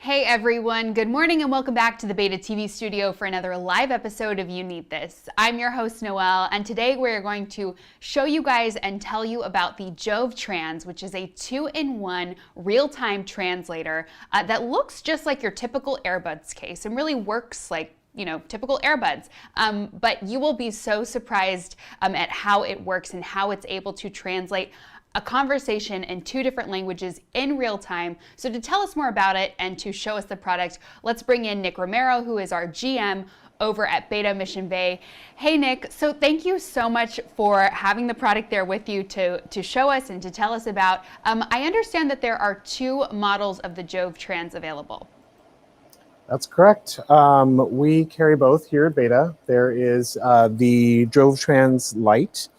Hey everyone, good morning and welcome back to the Beta TV studio for another live episode of You Need This. I'm your host Noelle, and today we're going to show you guys and tell you about the JoveTrans, which is a 2-in-1 real-time translator that looks just like your typical earbuds case and really works like typical earbuds. But you will be so surprised at how it works and how it's able to translate a conversation in 2 different languages in real time. So to tell us more about it and to show us the product, let's bring in Nick Romero, who is our GM over at Beta Mission Bay. Hey Nick, so thank you so much for having the product there with you to show us and to tell us about. I understand that there are 2 models of the JoveTrans available. That's correct. We carry both here at Beta. There is the JoveTrans Lite,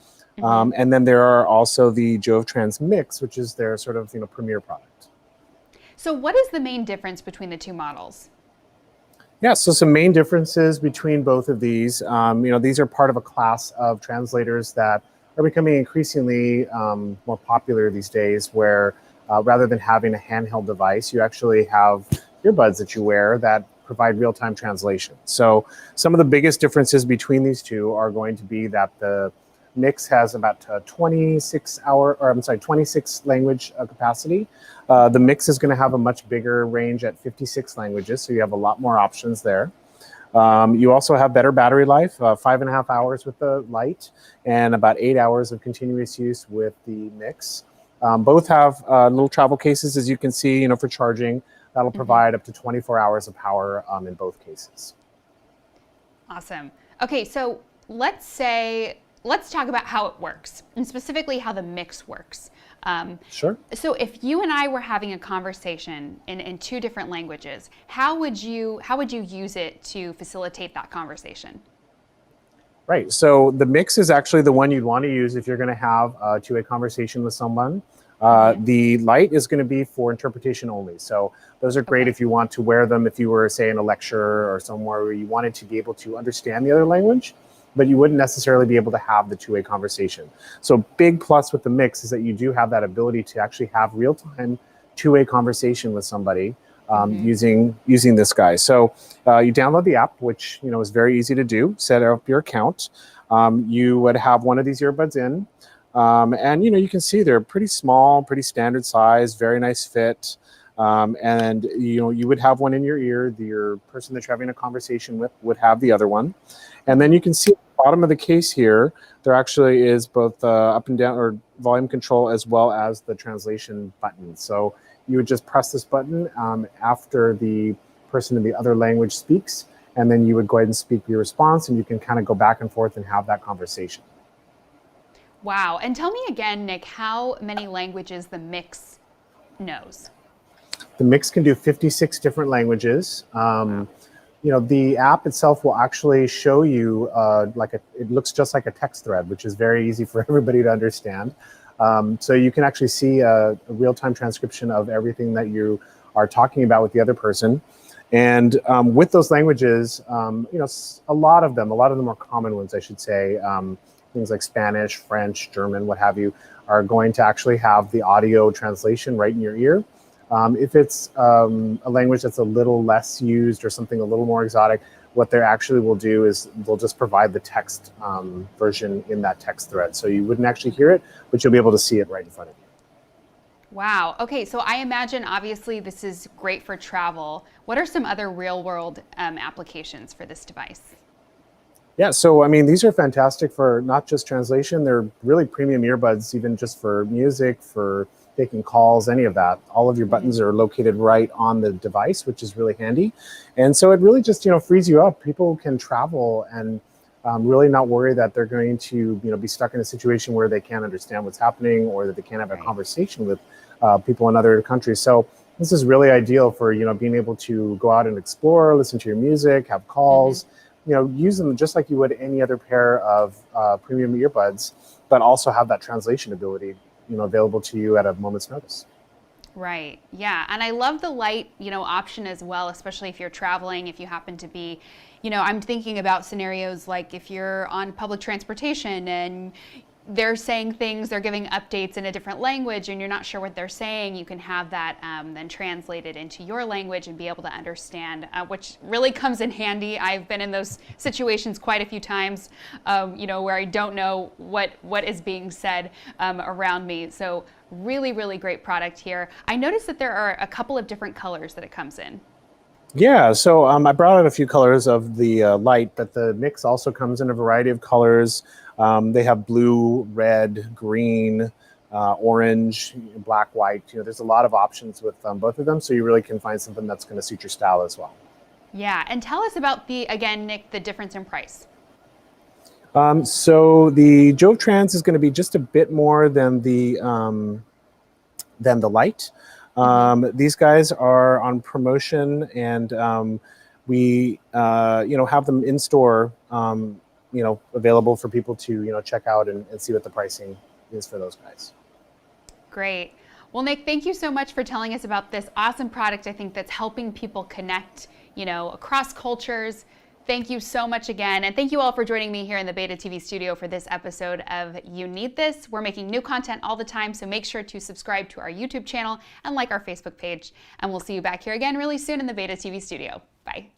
and then there are also the JoveTrans Mix, which is their sort of premier product. So what is the main difference between the 2 models? Yeah, so some main differences between both of these. These are part of a class of translators that are becoming increasingly more popular these days, where rather than having a handheld device, you actually have earbuds that you wear that provide real-time translation. So some of the biggest differences between these 2 are going to be that the Mix has about 26 language capacity. The Mix is going to have a much bigger range at 56 languages, so you have a lot more options there. You also have better battery life, 5.5 hours with the Lite, and about 8 hours of continuous use with the Mix. Both have little travel cases, as you can see, for charging. That'll provide up to 24 hours of power in both cases. Awesome. Okay, so let's talk about how it works, and specifically how the Mix works. Sure. So if you and I were having a conversation in 2 different languages, how would you use it to facilitate that conversation? Right. So the Mix is actually the one you'd want to use if you're going to have a 2-way conversation with someone. The Lite is going to be for interpretation only. So those are great if you want to wear them if you were, say, in a lecture or somewhere where you wanted to be able to understand the other language, but you wouldn't necessarily be able to have the 2-way conversation. So big plus with the Mix is that you do have that ability to actually have real-time 2-way conversation with somebody using this guy. So you download the app, which is very easy to do. Set up your account. You would have one of these earbuds in. And you can see they're pretty small, pretty standard size, very nice fit. And you would have one in your ear. Your person that you're having a conversation with would have the other one. And then you can see at the bottom of the case here, there actually is both up and down or volume control as well as the translation button. So you would just press this button after the person in the other language speaks, and then you would go ahead and speak your response, and you can kind of go back and forth and have that conversation. Wow. And tell me again, Nick, how many languages the Mix knows? The Mix can do 56 different languages. The app itself will actually show you it looks just like a text thread, which is very easy for everybody to understand. So you can actually see a real-time transcription of everything that you are talking about with the other person. And with those languages, a lot of them are common ones, I should say. Things like Spanish, French, German, what have you, are going to actually have the audio translation right in your ear. If it's a language that's a little less used or something a little more exotic, what they actually will do is they'll just provide the text version in that text thread. So you wouldn't actually hear it, but you'll be able to see it right in front of you. Wow. Okay, so I imagine obviously this is great for travel. What are some other real-world applications for this device? Yeah, so these are fantastic for not just translation, they're really premium earbuds, even just for music, for taking calls, any of that. All of your buttons are located right on the device, which is really handy. And so it really just, frees you up. People can travel and really not worry that they're going to, be stuck in a situation where they can't understand what's happening or that they can't have a conversation with people in other countries. So this is really ideal for, being able to go out and explore, listen to your music, have calls, use them just like you would any other pair of premium earbuds, but also have that translation ability, available to you at a moment's notice. Right. Yeah. And I love the Lite, option as well, especially if you're traveling, if you happen to be, I'm thinking about scenarios like if you're on public transportation and they're saying things, they're giving updates in a different language and you're not sure what they're saying, you can have that then translated into your language and be able to understand, which really comes in handy. I've been in those situations quite a few times, where I don't know what is being said around me. So really, really great product here. I noticed that there are a couple of different colors that it comes in. Yeah, so I brought out a few colors of the light, but the mix also comes in a variety of colors. They have blue, red, green, orange, black, white. There's a lot of options with both of them, so you really can find something that's going to suit your style as well. Yeah, and tell us about again, Nick, the difference in price. So the JoveTrans is going to be just a bit more than the light. These guys are on promotion, and we have them in store, available for people to check out and see what the pricing is for those guys. Great. Well, Nick, thank you so much for telling us about this awesome product. I think that's helping people connect, across cultures. Thank you so much again. And thank you all for joining me here in the Beta TV studio for this episode of You Need This. We're making new content all the time, so make sure to subscribe to our YouTube channel and like our Facebook page. And we'll see you back here again really soon in the Beta TV studio. Bye.